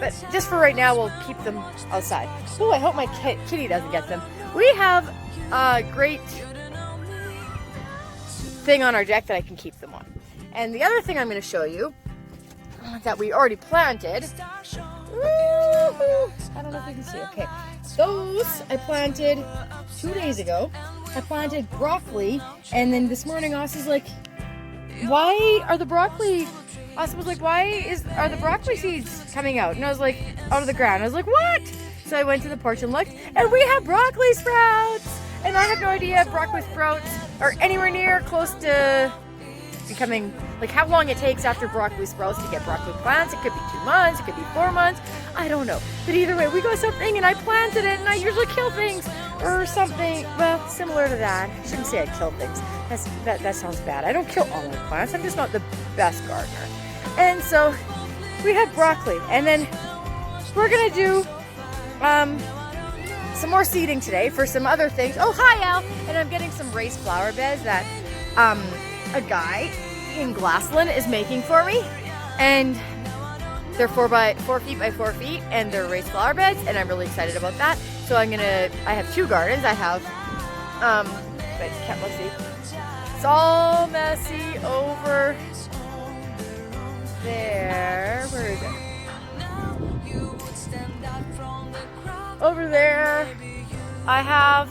But just for right now, we'll keep them outside. Oh, I hope my kitty doesn't get them. We have a great thing on our deck that I can keep them on. And the other thing I'm going to show you that we already planted. Woo-hoo. I don't know if you can see. Okay. Those I planted 2 days ago. I planted broccoli, and then this morning Austin's like, why are the broccoli... Austin was like, are the broccoli seeds coming out? And I was like, out of the ground. I was like, what? So I went to the porch and looked, and we have broccoli sprouts! And I have no idea if broccoli sprouts are anywhere near close to becoming, like how long it takes after broccoli sprouts to get broccoli plants. It could be 2 months, it could be 4 months, I don't know. But either way, we got something and I planted it, and I usually kill things or something, well, similar to that. I shouldn't say I kill things. That sounds bad. I don't kill all my plants, I'm just not the best gardener. And so we have broccoli, and then we're gonna do some more seeding today for some other things. Oh, hi, Elle! And I'm getting some raised flower beds that a guy in Glassland is making for me, and they're 4 feet by 4 feet, and they're raised flower beds, and I'm really excited about that. So I have 2 gardens. I have, but let's see. It's all messy over there. Where is it? Over there. I have,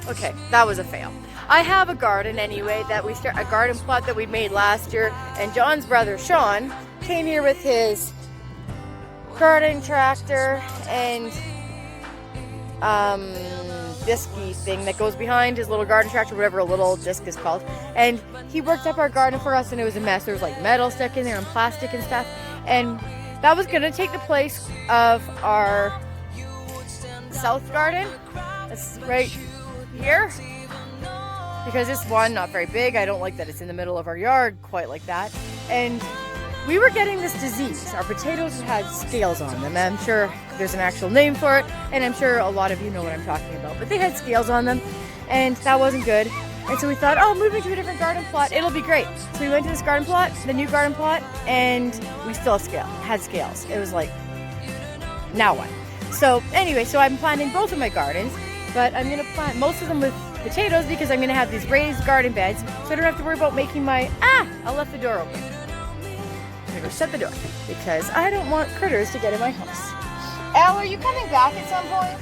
okay, that was a fail. I have a garden anyway a garden plot that we made last year, and John's brother Sean came here with his garden tractor and disky thing that goes behind his little garden tractor, whatever a little disc is called, and he worked up our garden for us, and it was a mess. There was like metal stuck in there and plastic and stuff, and that was gonna take the place of our south garden. That's right here. Because this one, not very big. I don't like that it's in the middle of our yard quite like that. And we were getting this disease. Our potatoes had scales on them. I'm sure there's an actual name for it, and I'm sure a lot of you know what I'm talking about. But they had scales on them, and that wasn't good. And so we thought, oh, moving to a different garden plot, it'll be great. So we went to this garden plot, the new garden plot, and we still had scales. It was like, now what? So anyway, so I'm planting both of my gardens, but I'm going to plant most of them with potatoes because I'm going to have these raised garden beds, so I don't have to worry about making my, I left the door open. I'm going to go shut the door because I don't want critters to get in my house. Elle, are you coming back at some point?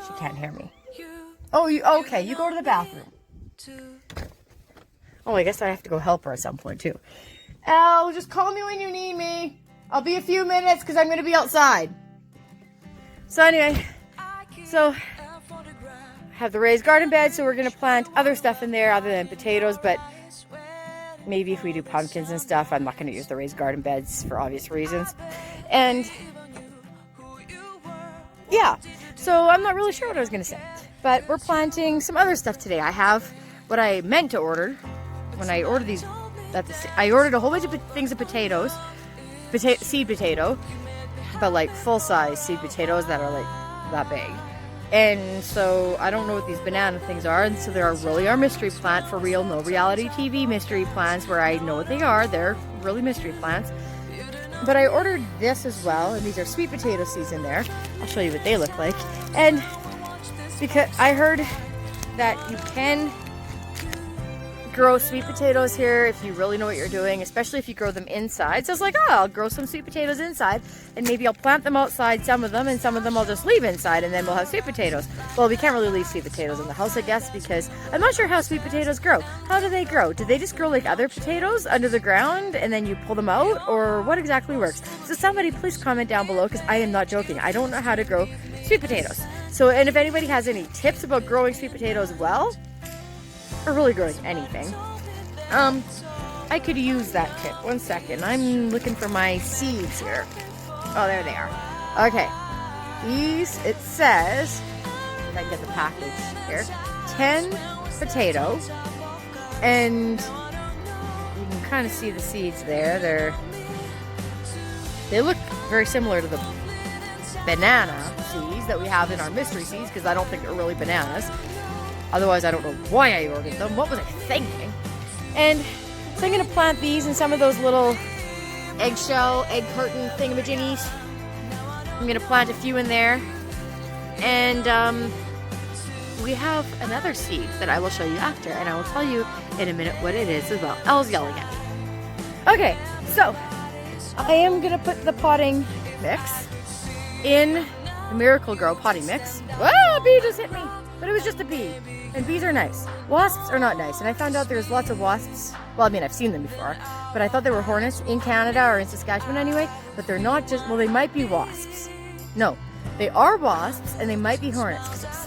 She can't hear me. Oh, okay, you go to the bathroom. Oh, I guess I have to go help her at some point too. Elle, just call me when you need me. I'll be a few minutes because I'm going to be outside. So anyway, so have the raised garden bed, so we're going to plant other stuff in there other than potatoes, but maybe if we do pumpkins and stuff, I'm not going to use the raised garden beds for obvious reasons. And yeah, so I'm not really sure what I was going to say, but we're planting some other stuff today. I have what I meant to order when I ordered these. I ordered a whole bunch of things of potatoes, seed potato, but like full-size seed potatoes that are like that big. And so I don't know what these banana things are, and so they really are mystery plant for real, no reality TV mystery plants where I know what they are. They're really mystery plants. But I ordered this as well, and these are sweet potato seeds in there. I'll show you what they look like. And because I heard that you can grow sweet potatoes here if you really know what you're doing, especially if you grow them inside. So I was like, oh, I'll grow some sweet potatoes inside, and maybe I'll plant them outside, some of them, and some of them I'll just leave inside, and then we'll have sweet potatoes. Well, we can't really leave sweet potatoes in the house, I guess, because I'm not sure how sweet potatoes grow. How do they grow? Do they just grow like other potatoes under the ground, and then you pull them out, or what exactly works? So somebody please comment down below, because I am not joking. I don't know how to grow sweet potatoes. So, and if anybody has any tips about growing sweet potatoes well, or really growing anything, I could use that tip. 1 second. I'm looking for my seeds here. Oh, there they are. Okay. These, it says, if I can get the package here, 10 potatoes, and you can kind of see the seeds there. They look very similar to the banana seeds that we have in our mystery seeds, because I don't think they're really bananas. Otherwise, I don't know why I ordered them. What was I thinking? And so I'm going to plant these in some of those little eggshell, egg carton thingamajiggies. I'm gonna plant a few in there. And we have another seed that I will show you after, and I will tell you in a minute what it is as well. Elle's yelling at me. Okay, so I am gonna put the potting mix in the Miracle-Gro potting mix. Whoa, a bee just hit me, but it was just a bee, and bees are nice. Wasps are not nice, and I found out there's lots of wasps. Well, I mean, I've seen them before, but I thought they were hornets in Canada or in Saskatchewan anyway, but they're not just, well, they might be wasps. No, they are wasps, and they might be hornets, because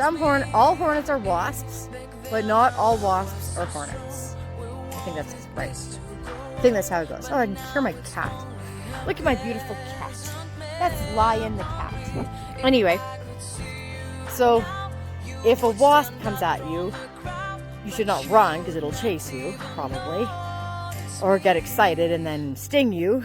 all hornets are wasps, but not all wasps are hornets. I think that's right. I think that's how it goes. Oh, I can hear my cat. Look at my beautiful cat. That's Lion the cat. Anyway, so if a wasp comes at you, you should not run because it'll chase you, probably, or get excited and then sting you,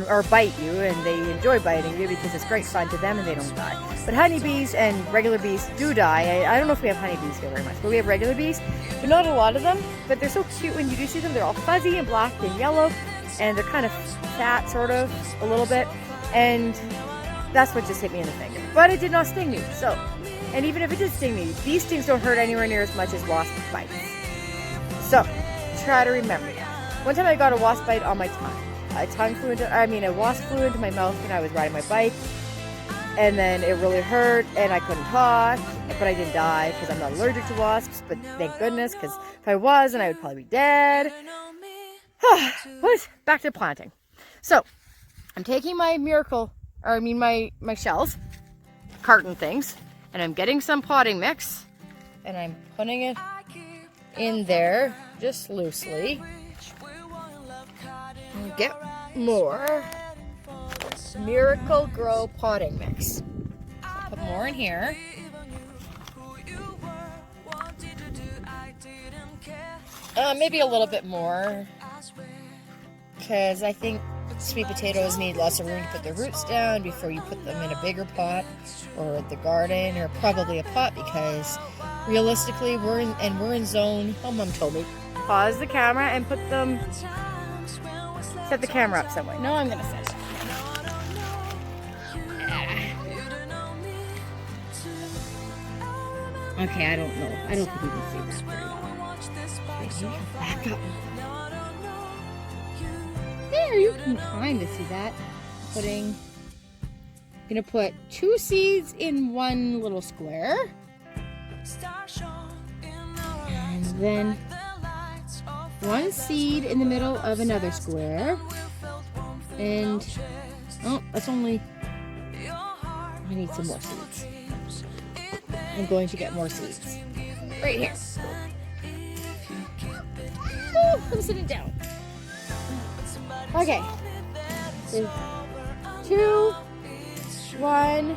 or bite you, and they enjoy biting you because it's great fun to them and they don't die. But honeybees and regular bees do die. I don't know if we have honeybees here very much, but we have regular bees, but not a lot of them. But they're so cute when you do see them. They're all fuzzy and black and yellow, and they're kind of fat, sort of, a little bit, and that's what just hit me in the finger. But it did not sting me, so. And even if it did sting me, bee stings don't hurt anywhere near as much as wasp bites. So, try to remember that. One time I got a wasp bite on my tongue. A wasp flew into my mouth when I was riding my bike, and then it really hurt, and I couldn't talk, but I didn't die because I'm not allergic to wasps, but thank goodness, because if I was, then I would probably be dead. But back to planting. So, I'm taking my my shells, carton things, and I'm getting some potting mix, and I'm putting it in there just loosely. And get more Miracle-Gro potting mix. I'll put more in here. Maybe a little bit more, because I think sweet potatoes need lots of room to put their roots down before you put them in a bigger pot or the garden, or probably a pot, because realistically we're in zone. Oh, Mom told me pause the camera and put them. Set the camera up somewhere. No, I'm gonna set it up. Okay, I don't know. I don't think you can see that very well. Okay, back up. There, you can kind of see that. I'm gonna put 2 seeds in one little square, and then 1 seed in the middle of another square, and that's only. I need some more seeds. I'm going to get more seeds right here. Oh, I'm sitting down. Okay, there's 2, 1.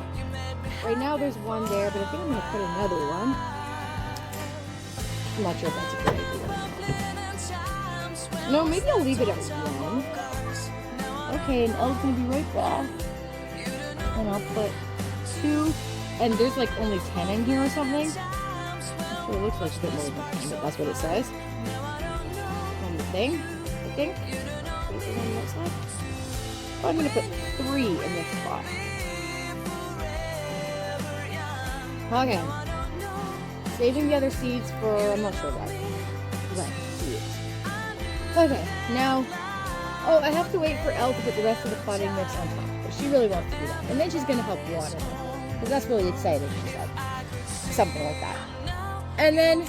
Right now there's 1 there, but I think I'm going to put another one. I'm not sure if that's a good idea. No, maybe I'll leave it at 1. Okay, and Elle's going to be right back. And I'll put 2, and there's like only 10 in here or something. Actually, it looks like a bit more than 10, but that's what it says. On the thing, I think. Oh, I'm going to put 3 in this spot. Okay. Saving the other seeds for, I'm not sure why. Okay, now, I have to wait for Elle to put the rest of the potting mix on top. But she really wants to do that. And then she's going to help water it. Because that's really exciting, she said. Something like that. And then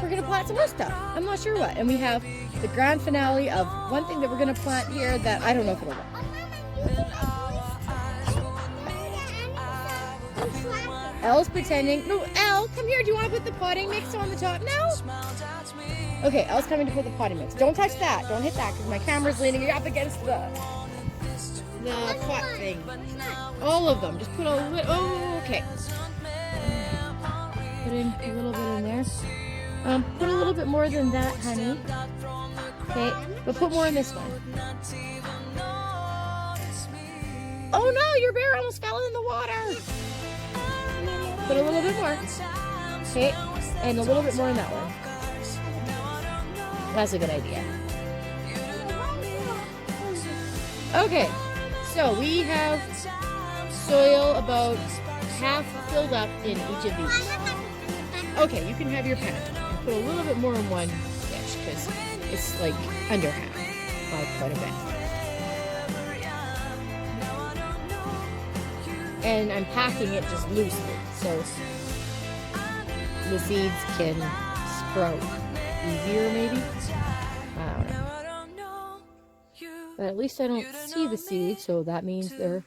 we're going to plant some more stuff. I'm not sure what. And we have the grand finale of one thing that we're going to plant here that I don't know if it'll work. Elle's pretending. No, Elle, come here. Do you want to put the potting mix on the top now? Okay, Elle's coming to put the potting mix. Don't touch that. Don't hit that because my camera's leaning up against the pot thing. All of them. Just put a little. Oh, okay. Put in a little bit in there. Put a little bit more than that, honey. Okay, but put more in this one. Oh no, your bear almost fell in the water. Put a little bit more. Okay, and a little bit more in that one. That's a good idea. Okay, so we have soil about half filled up in each of these. Okay, you can have your pan. Put a little bit more in one dish because it's like under half by quite a bit. And I'm packing it just loosely so the seeds can sprout easier maybe. I don't know. But at least I don't see the seeds, so that means they're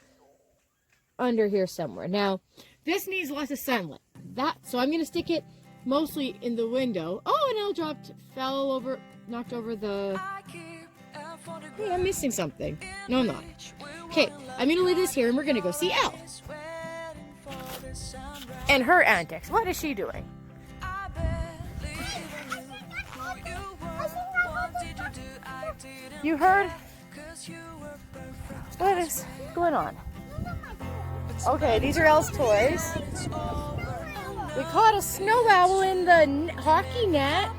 under here somewhere. Now, this needs lots of sunlight. So I'm gonna stick it mostly in the window. Oh, and Elle knocked over the... Hey, I'm missing something. No, I'm not. Okay, I'm gonna leave this here and we're gonna go see Elle. And her antics. What is she doing? You heard? What is going on? Okay, these are Elle's toys. We caught a snow owl in the hockey net.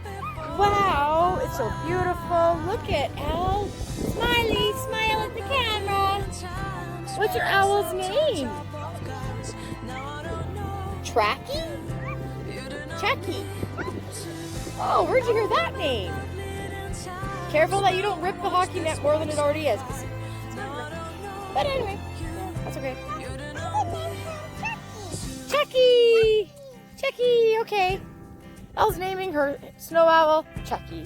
Wow, it's so beautiful. Look at Elle. Smiley, smile at the camera. What's your owl's name? Tracky? Chucky. Oh, where'd you hear that name? Careful that you don't rip the hockey net more than it already is. But anyway, that's okay. Chucky! Chucky, okay. Elle's naming her snow owl Chucky.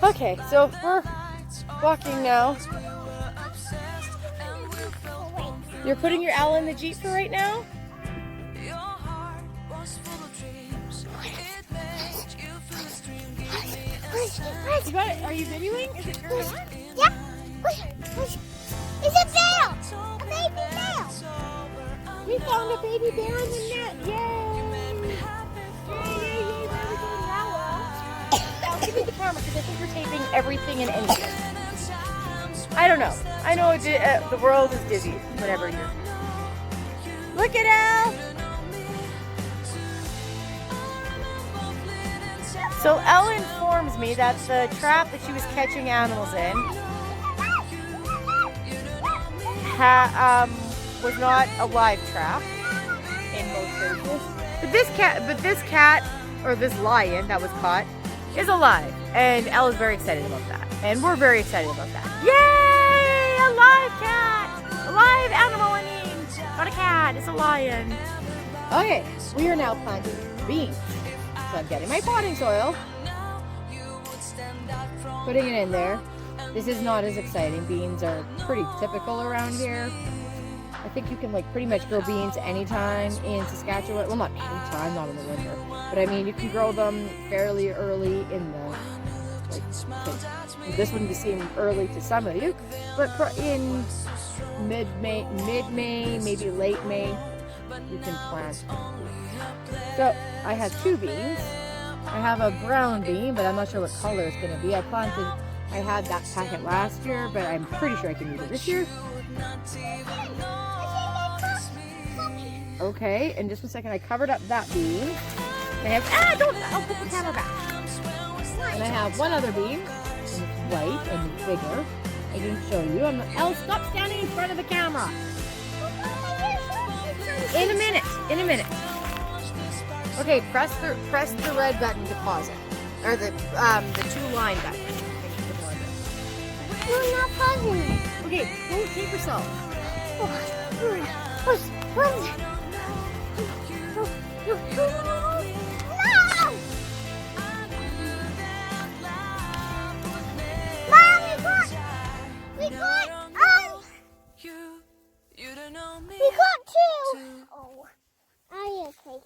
Okay, so we're walking now. You're putting your owl in the Jeep for right now? You got it? Are you videoing? Is it turned on? Yeah. It's a bear. A baby bear. We found a baby bear in the net. Yay! Yay, yay, yay. Where are we going now? Now, give me the camera because I think you're taping everything and anything. I don't know. I know the world is dizzy whenever you're... Look at Elle! So Elle informs me that the trap that she was catching animals in was not a live trap in most cases. But this cat, or this lion that was caught, is alive. And Elle is very excited about that. And we're very excited about that. Yay! A live cat! A live animal, I mean. Not a cat, it's a lion. Okay, we are now planting beans. So I'm getting my potting soil, putting it in there. This is not as exciting. Beans are pretty typical around here. I think you can pretty much grow beans anytime in Saskatchewan. Well, not anytime, not in the winter. But I mean, you can grow them fairly early in the, this wouldn't seem early to some of you, but in mid-May, maybe late May, you can plant. So I have two beans. I have a brown bean, but I'm not sure what color it's going to be. I had that packet last year, but I'm pretty sure I can use it this year. Okay, in just a second, I covered up that bean. I have, I'll put the camera back. And I have one other bean, and it's white and bigger. I can show you. Elle, stop standing in front of the camera. In a minute. Okay, press the red button to pause it, or the 2-line button. You're not pausing it. Okay, go tape yourself. We got two. Oh, I okay.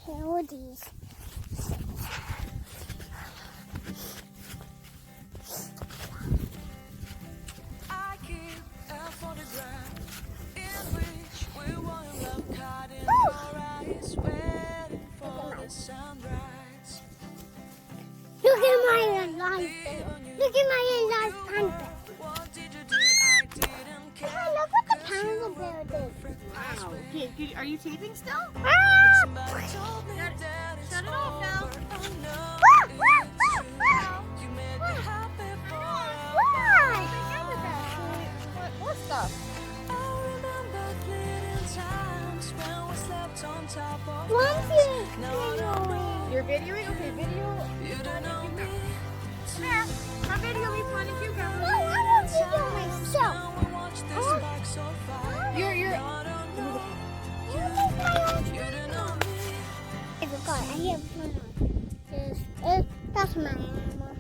Two of these. Look at my life. Look at my life panda. Look what the panda bear did. Wow. Okay, are you taping still? Ah! Shut it off now. Why? You're videoing? Okay, video. Yeah, I'm videoing me planting cucumbers. No, I don't video myself. You're. I forgot. I have fun on. That's my animal.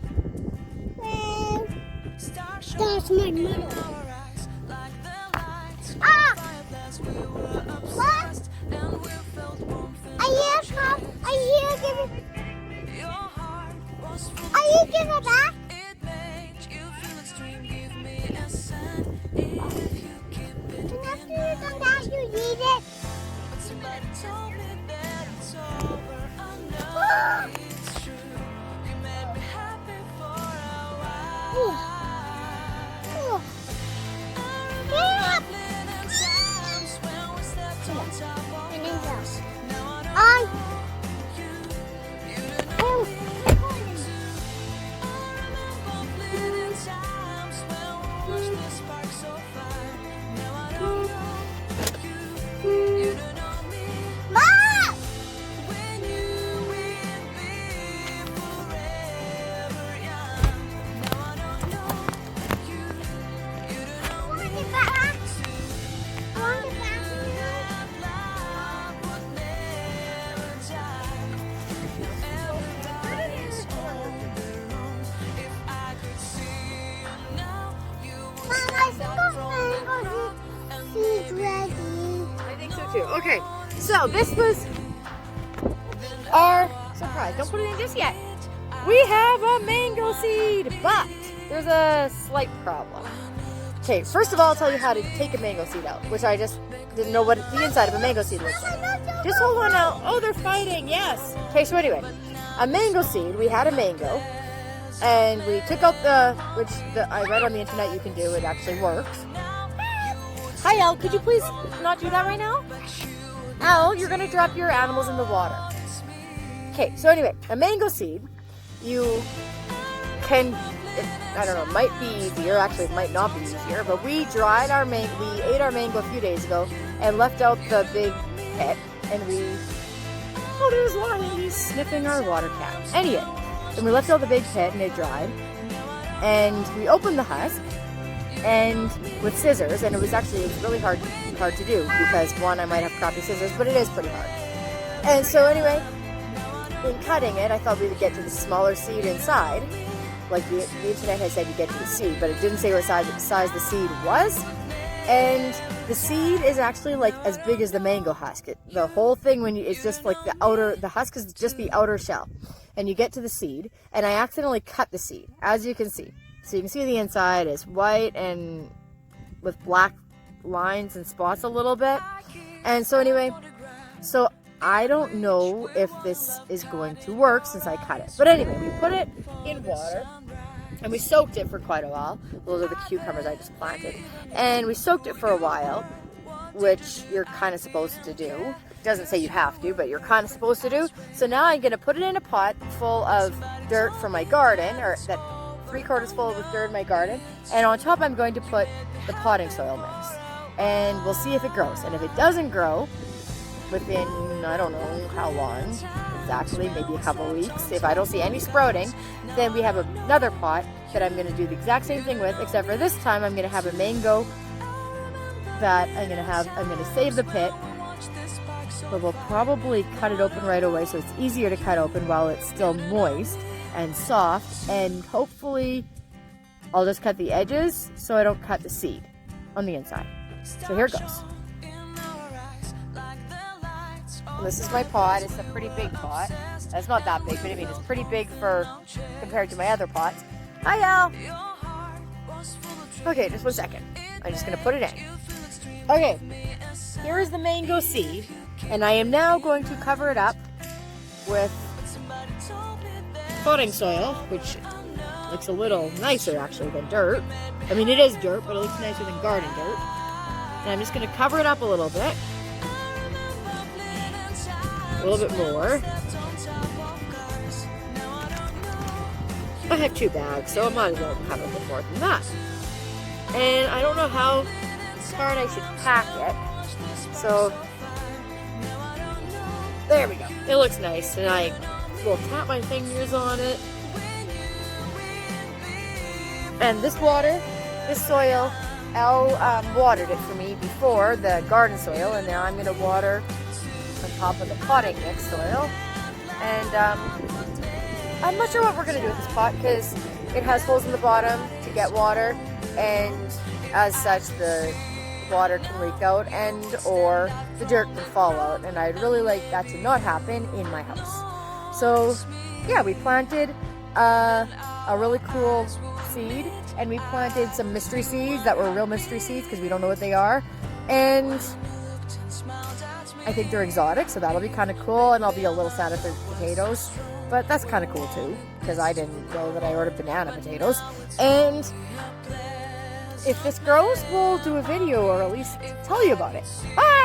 Well, that's my mother. Ah! What? Are you giving it back? And after you're done that, you eat it. Okay, so this was our surprise. Don't put it in just yet. We have a mango seed, but there's a slight problem. Okay, first of all, I'll tell you how to take a mango seed out, which I just didn't know what the inside of a mango seed looks like. Just hold on now. Oh, they're fighting, yes. Okay, so anyway, a mango seed, we had a mango, and we took out I read on the internet you can do, it actually works. Hi, Elle, could you please not do that right now? Elle, you're going to drop your animals in the water. Okay, so anyway, a mango seed, you can, I don't know, it might be easier, actually it might not be easier, but we ate our mango a few days ago and left out the big pit, and there's Lonnie, he's sniffing our water cap. Anyway, and we left out the big pit and it dried, and we opened the husk, and with scissors, and it was really hard to do because one, I might have crappy scissors, but it is pretty hard. And so anyway, in cutting it, I thought we would get to the smaller seed inside, like the internet had said you get to the seed, but it didn't say what size the seed was. And the seed is actually like as big as the mango husk. The whole thing it's just like the husk is just the outer shell, and you get to the seed, and I accidentally cut the seed, as you can see. So you can see the inside is white and with black lines and spots a little bit. And so anyway, so I don't know if this is going to work since I cut it. But anyway, we put it in water and we soaked it for quite a while. Those are the cucumbers I just planted. And we soaked it for a while, which you're kind of supposed to do. It doesn't say you have to, but you're kind of supposed to do. So now I'm going to put it in a pot full of dirt from my garden, or that 3/4 full with dirt in my garden, and on top I'm going to put the potting soil mix, and we'll see if it grows. And if it doesn't grow within, I don't know how long exactly, maybe a couple weeks, if I don't see any sprouting, then we have another pot that I'm going to do the exact same thing with, except for this time I'm going to have a mango that I'm going to save the pit, but we'll probably cut it open right away so it's easier to cut open while it's still moist and soft, and hopefully I'll just cut the edges so I don't cut the seed on the inside. So here goes. And this is my pot. It's a pretty big pot. It's not that big, but I mean it's pretty big compared to my other pots. Hi, Elle. Okay, just 1 second. I'm just gonna put it in. Okay, here is the mango seed, and I am now going to cover it up with potting soil, which looks a little nicer actually than dirt. I mean, it is dirt, but it looks nicer than garden dirt. And I'm just going to cover it up a little bit. A little bit more. I have 2 bags, so I might as well cover a bit more than that. And I don't know how hard I should pack it. So There we go. It looks nice, and I will tap my fingers on it. And this water, this soil, Elle watered it for me before, the garden soil, and now I'm going to water on top of the potting mix soil. And I'm not sure what we're going to do with this pot because it has holes in the bottom to get water, and as such the water can leak out and or the dirt can fall out, and I'd really like that to not happen in my house. So yeah, we planted a really cool seed, and we planted some mystery seeds that were real mystery seeds because we don't know what they are, and I think they're exotic, so that'll be kind of cool, and I'll be a little sad if they're potatoes, but that's kind of cool too because I didn't know that I ordered banana potatoes. And if this grows, we'll do a video or at least tell you about it. Bye!